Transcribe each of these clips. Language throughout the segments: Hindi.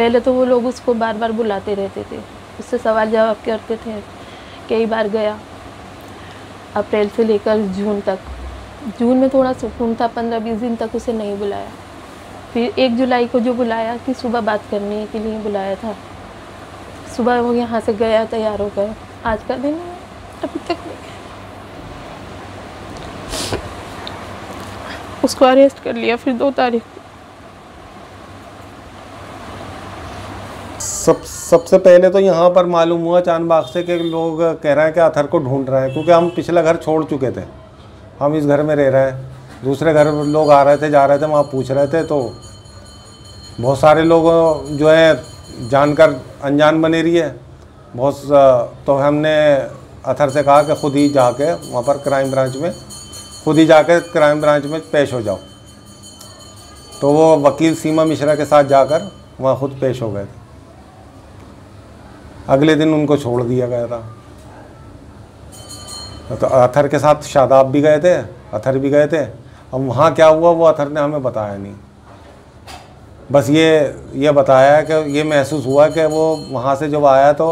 पहले तो वो लोग उसको बार बार बुलाते रहते थे, उससे सवाल जवाब करते थे। कई बार गया, अप्रैल से लेकर जून तक। जून में थोड़ा सुकून था, 15-20 दिन तक उसे नहीं बुलाया। फिर 1 जुलाई को जो बुलाया कि सुबह बात करने के लिए बुलाया था, सुबह वो यहाँ से गया, तैयार हो गया। आज का दिन अभी तक नहीं गया। उसको अरेस्ट कर लिया फिर 2 तारीख को। सबसे पहले तो यहाँ पर मालूम हुआ चांदबाग से कि लोग कह रहे हैं कि अतहर को ढूंढ रहे हैं, क्योंकि हम पिछला घर छोड़ चुके थे, हम इस घर में रह रहे हैं। दूसरे घर लोग आ रहे थे, जा रहे थे, वहाँ पूछ रहे थे, तो बहुत सारे लोग जो है जानकर अनजान बने रही है बहुत। तो हमने अतहर से कहा कि खुद ही जाके वहाँ पर क्राइम ब्रांच में, खुद ही जाके क्राइम ब्रांच में पेश हो जाओ। तो वो वकील सीमा मिश्रा के साथ जाकर वहाँ खुद पेश हो गए थे। अगले दिन उनको छोड़ दिया गया था। तो अतहर के साथ शादाब भी गए थे, अतहर भी गए थे। अब वहाँ क्या हुआ वो अतहर ने हमें बताया नहीं, बस ये बताया है कि ये महसूस हुआ कि वो वहाँ से जब आया तो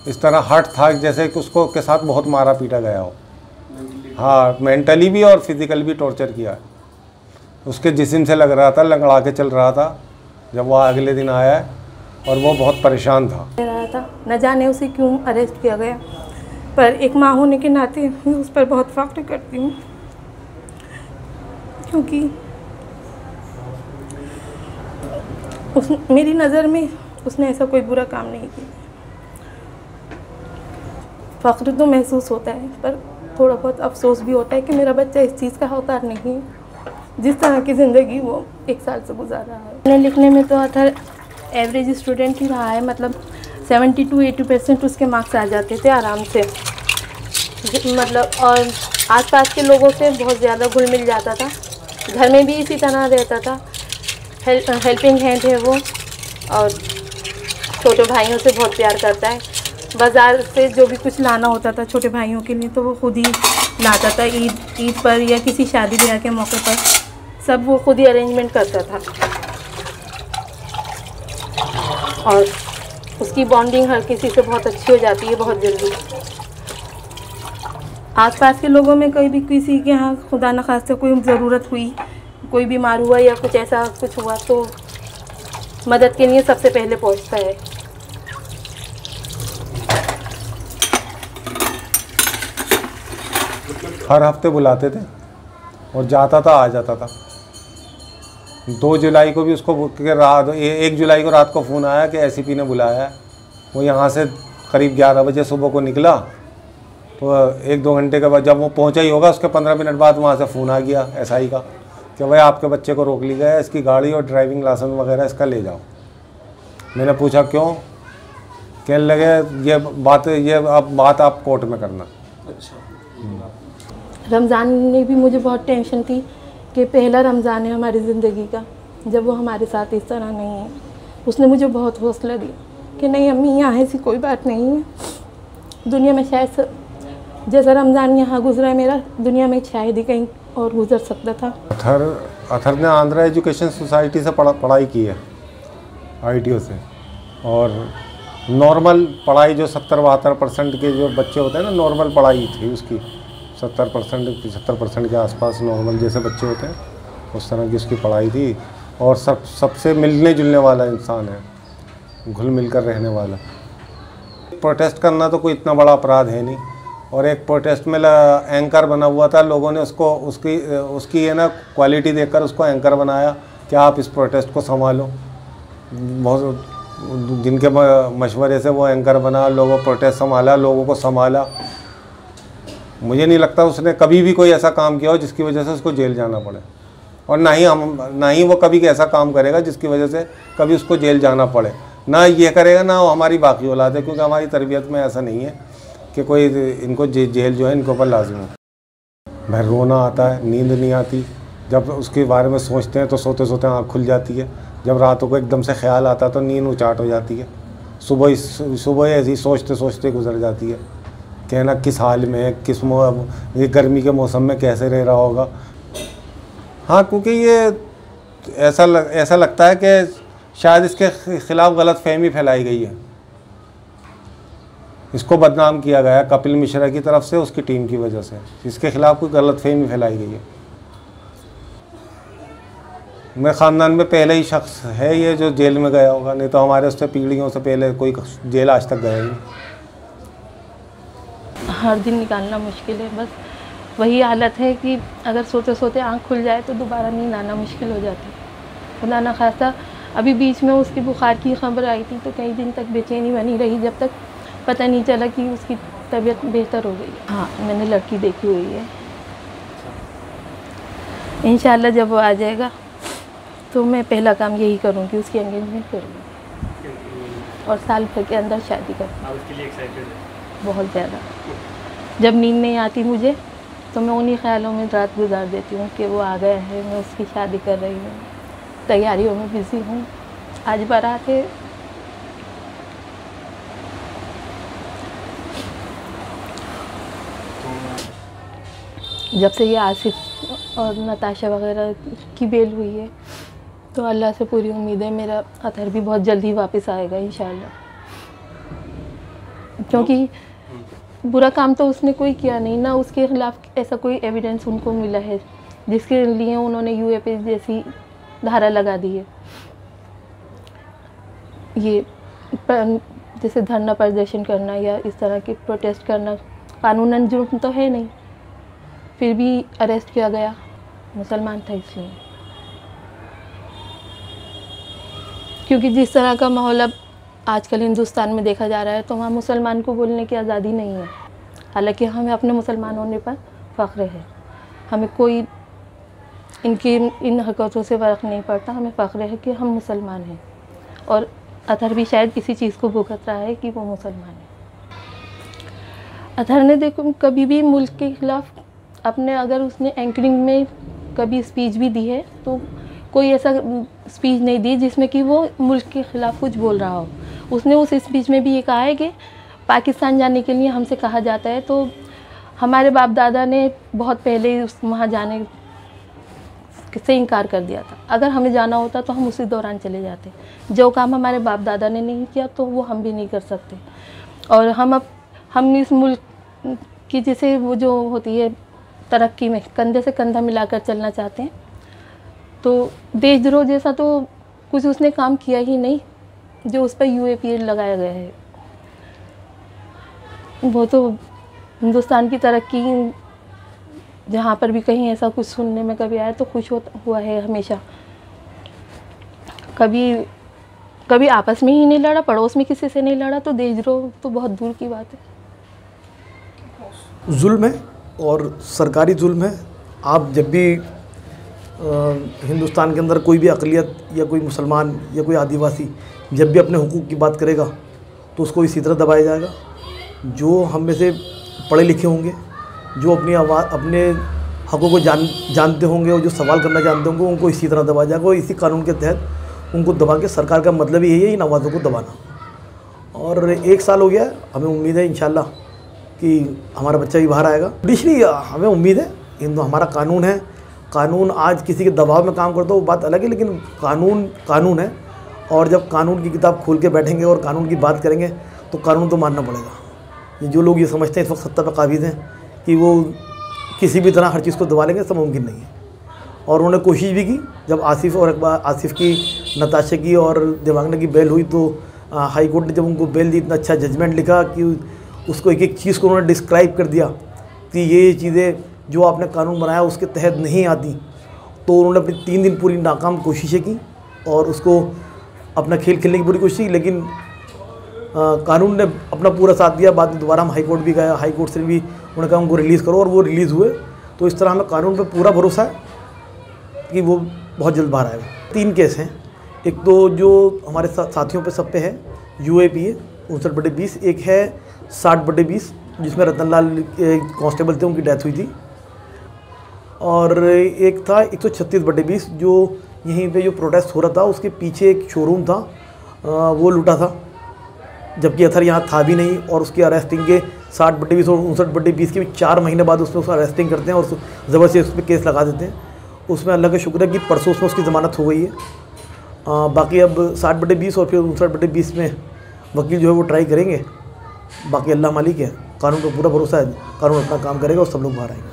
इस तरह हर्ट था जैसे कि उसको के साथ बहुत मारा पीटा गया हो। हाँ, मेंटली भी और फिज़िकल भी टॉर्चर किया। उसके जिस्म से लग रहा था, लंगड़ा के चल रहा था जब वो अगले दिन आया है, और वो बहुत परेशान था। न जाने उसे क्यों अरेस्ट किया गया, पर एक माँ होने के नाते मैं उस पर बहुत फ़ख्र करती हूँ, क्योंकि मेरी नज़र में उसने ऐसा कोई बुरा काम नहीं किया। फ़ख्र तो महसूस होता है, पर थोड़ा बहुत अफसोस भी होता है कि मेरा बच्चा इस चीज़ का हकदार नहीं है, जिस तरह की ज़िंदगी वो 1 साल से गुजार रहा है। पढ़ने लिखने में तो अतहर एवरेज स्टूडेंट ही रहा है, मतलब 70-80% उसके मार्क्स आ जाते थे आराम से, मतलब। और आसपास के लोगों से बहुत ज़्यादा घुल मिल जाता था, घर में भी इसी तरह रहता था। हेल्पिंग हैंड है वो, और छोटे भाइयों से बहुत प्यार करता है। बाज़ार से जो भी कुछ लाना होता था छोटे भाइयों के लिए तो वो खुद ही लाता था। ईद पर या किसी शादी ब्याह के मौके पर सब वो खुद ही अरेंजमेंट करता था, और उसकी बॉन्डिंग हर किसी से बहुत अच्छी हो जाती है बहुत जल्दी। आसपास के लोगों में कहीं भी किसी के यहाँ खुदा न खास्ता कोई ज़रूरत हुई, कोई बीमार हुआ या कुछ ऐसा कुछ हुआ, तो मदद के लिए सबसे पहले पहुँचता है। हर हफ्ते बुलाते थे और जाता था, आ जाता था। 2 जुलाई को भी उसको रात 1 जुलाई को रात को फ़ोन आया कि एसीपी ने बुलाया है। वो यहाँ से करीब 11 बजे सुबह को निकला, तो 1-2 घंटे के बाद जब वो पहुँचा ही होगा, उसके 15 मिनट बाद वहाँ से फ़ोन आ गया एसआई का कि भाई आपके बच्चे को रोक ली गया है, इसकी गाड़ी और ड्राइविंग लाइसेंस वगैरह इसका ले जाओ। मैंने पूछा क्यों? कहने लगे ये अब बात आप कोर्ट में करना। अच्छा। रमज़ान में भी मुझे बहुत टेंशन थी कि पहला रमज़ान है हमारी ज़िंदगी का जब वो हमारे साथ इस तरह नहीं है। उसने मुझे बहुत हौसला दिया कि नहीं अम्मी, यहाँ ऐसी कोई बात नहीं है, दुनिया में शायद जैसा रमज़ान यहाँ गुजरा है मेरा, दुनिया में शायद ही कहीं और गुजर सकता था। अतहर ने आंध्रा एजुकेशन सोसाइटी से पढ़ाई की है, ITO से, और नॉर्मल पढ़ाई जो 70-72% के जो बच्चे होते हैं ना, नॉर्मल पढ़ाई थी उसकी। 70% के आसपास नॉर्मल जैसे बच्चे होते हैं उस तरह की उसकी पढ़ाई थी, और सबसे मिलने जुलने वाला इंसान है, घुल मिलकर रहने वाला। प्रोटेस्ट करना तो कोई इतना बड़ा अपराध है नहीं, और एक प्रोटेस्ट में एंकर बना हुआ था, लोगों ने उसको उसकी है ना क्वालिटी देखकर उसको एंकर बनाया कि आप इस प्रोटेस्ट को संभालो। बहुत जिनके मशवरे से वो एंकर बना, लोगों प्रोटेस्ट संभाला, लोगों को संभाला। मुझे नहीं लगता उसने कभी भी कोई ऐसा काम किया हो जिसकी वजह से उसको जेल जाना पड़े, और ना ही वो कभी ऐसा काम करेगा जिसकी वजह से कभी उसको जेल जाना पड़े। ना ये करेगा, ना हमारी बाकी औलाद है, क्योंकि हमारी तरबियत में ऐसा नहीं है कि कोई इनको जेल जो है इनके ऊपर लाजिम हो। भाई रोना आता है, नींद नहीं आती, जब उसके बारे में सोचते हैं तो सोते सोते आँख खुल जाती है, जब रातों को एकदम से ख्याल आता है तो नींद उचाट हो जाती है, सुबह ऐसी सोचते सोचते गुजर जाती है। कहना किस हाल में है, ये गर्मी के मौसम में कैसे रह रहा होगा। हाँ, क्योंकि ये ऐसा लगता है कि शायद इसके खिलाफ गलत फहमी फैलाई गई है, इसको बदनाम किया गया कपिल मिश्रा की तरफ से, उसकी टीम की वजह से इसके खिलाफ कोई गलत फहमी फैलाई गई है। मेरे ख़ानदान में पहले ही शख्स है ये जो जेल में गया होगा, नहीं तो हमारे उससे पीढ़ियों से पहले कोई जेल आज तक गया ही नहीं। हर दिन निकालना मुश्किल है, बस वही हालत है कि अगर सोते सोते आँख खुल जाए तो दोबारा नींद आना मुश्किल हो जाती है। खुदा ना खासा अभी बीच में उसकी बुखार की खबर आई थी तो कई दिन तक बेचैनी बनी रही, जब तक पता नहीं चला कि उसकी तबीयत बेहतर हो गई। हाँ, मैंने लड़की देखी हुई है, इंशाल्लाह जब वो आ जाएगा तो मैं पहला काम यही करूँगी, उसकी एंगेजमेंट करूँगी और साल भर के अंदर शादी करूँगी। आप उसके लिए एक्साइटेड हैं? बहुत ज़्यादा। जब नींद नहीं आती मुझे तो मैं उन्हीं ख्यालों में रात गुजार देती हूँ कि वो आ गया है, मैं उसकी शादी कर रही हूँ, तैयारियों में बिज़ी हूँ। आज बारात है, जब से ये आसिफ और नताशा वगैरह की बेल हुई है तो अल्लाह से पूरी उम्मीद है मेरा अतहर भी बहुत जल्दी वापस आएगा इंशाल्लाह, क्योंकि बुरा काम तो उसने कोई किया नहीं ना, उसके खिलाफ ऐसा कोई एविडेंस उनको मिला है जिसके लिए उन्होंने यूएपी जैसी धारा लगा दी है। ये जैसे धरना प्रदर्शन करना या इस तरह के प्रोटेस्ट करना कानूनन जुर्म तो है नहीं, फिर भी अरेस्ट किया गया, मुसलमान था इसलिए। क्योंकि जिस तरह का माहौल अब आजकल हिंदुस्तान में देखा जा रहा है तो वहाँ मुसलमान को बोलने की आज़ादी नहीं है। हालांकि हमें अपने मुसलमान होने पर फ़ख्र है, हमें कोई इनकी इन हरकतों से फ़र्क नहीं पड़ता, हमें फ़ख्र है कि हम मुसलमान हैं और अतहर भी शायद इसी चीज़ को भुगत रहा है कि वो मुसलमान है। अतहर ने देखो कभी भी मुल्क के ख़िलाफ़ अपने, अगर उसने एंकरिंग में कभी स्पीच भी दी है तो कोई ऐसा स्पीच नहीं दी जिसमें कि वो मुल्क के ख़िलाफ़ कुछ बोल रहा हो। उसने उस स्पीच में भी ये कहा है कि पाकिस्तान जाने के लिए हमसे कहा जाता है तो हमारे बाप दादा ने बहुत पहले उस वहाँ जाने से इनकार कर दिया था। अगर हमें जाना होता तो हम उसी दौरान चले जाते। जो काम हमारे बाप दादा ने नहीं किया तो वो हम भी नहीं कर सकते। और हम इस मुल्क की जैसे वो जो होती है तरक्की में कंधे से कंधा मिलाकर चलना चाहते हैं, तो देशद्रोह जैसा तो कुछ उसने काम किया ही नहीं जो उस पर यूएपी लगाया गया है। वो तो हिंदुस्तान की तरक्की जहाँ पर भी कहीं ऐसा कुछ सुनने में कभी आया तो खुश हुआ है हमेशा। कभी आपस में ही नहीं लड़ा, पड़ोस में किसी से नहीं लड़ा, तो देशद्रोह तो बहुत दूर की बात है। जुल्म है और सरकारी जुल्म है। आप जब भी हिंदुस्तान के अंदर कोई भी अक़लियत या कोई मुसलमान या कोई आदिवासी जब भी अपने हुकूक की बात करेगा तो उसको इसी तरह दबाया जाएगा। जो हम में से पढ़े लिखे होंगे, जो अपने हकों को जानते होंगे और जो सवाल करना जानते होंगे, उनको इसी तरह दबाया जाएगा और इसी कानून के तहत उनको दबा के, सरकार का मतलब यही है इन आवाज़ों को दबाना। और 1 साल हो गया, हमें उम्मीद है इंशाल्लाह कि हमारा बच्चा भी बाहर आएगा। जुडिशरी हमें उम्मीद है, हमारा कानून है, कानून आज किसी के दबाव में काम करता है वो बात अलग है, लेकिन कानून है। और जब कानून की किताब खोल के बैठेंगे और कानून की बात करेंगे तो कानून तो मानना पड़ेगा। जो लोग ये समझते हैं इस वक्त सत्ता पर काबिज हैं कि वो किसी भी तरह हर चीज़ को दबा लेंगे, सब मुमकिन नहीं है। और उन्होंने कोशिश भी की। जब आसिफ की, नताशा की और देवांगना की बेल हुई तो हाई कोर्ट ने जब उनको बेल दी, इतना अच्छा जजमेंट लिखा कि उसको एक एक चीज़ को उन्होंने डिस्क्राइब कर दिया कि ये चीज़ें जो आपने कानून बनाया उसके तहत नहीं आती। तो उन्होंने अपनी 3 दिन पूरी नाकाम कोशिशें की और उसको अपना खेल खेलने की पूरी कोशिश की, लेकिन कानून ने अपना पूरा साथ दिया। बाद में दोबारा हम हाई कोर्ट भी गए, हाई कोर्ट से भी उन्होंने कहा उनको रिलीज़ करो और वो रिलीज़ हुए। तो इस तरह हमें कानून पर पूरा भरोसा है कि वो बहुत जल्द बाहर आएगा। 3 केस हैं, एक तो जो हमारे साथियों पे सब पे है यूएपी है 59/20, एक है 60/20 जिसमें रतनलाल कांस्टेबल थे, उनकी डेथ हुई थी, और एक था 136/20 जो यहीं पे जो प्रोटेस्ट हो रहा था उसके पीछे एक शोरूम था, वो लूटा था, जबकि अतहर यहाँ था भी नहीं। और उसकी अरेस्टिंग के 60/20 और 59/20 के भी 4 महीने बाद उसमें उसको अरेस्टिंग करते हैं और ज़बरदस्ती उस पर केस लगा देते हैं। उसमें अल्लाह का शुक्र है कि परसों उसमें उसकी ज़मानत हो गई है। बाकी अब 60/20 और फिर 59/20 में वकील जो है वो ट्राई करेंगे। बाकी अल्लाह मालिक है, कानून पर पूरा भरोसा है, कानून अपना काम करेगा और सब लोग बाहर आएंगे।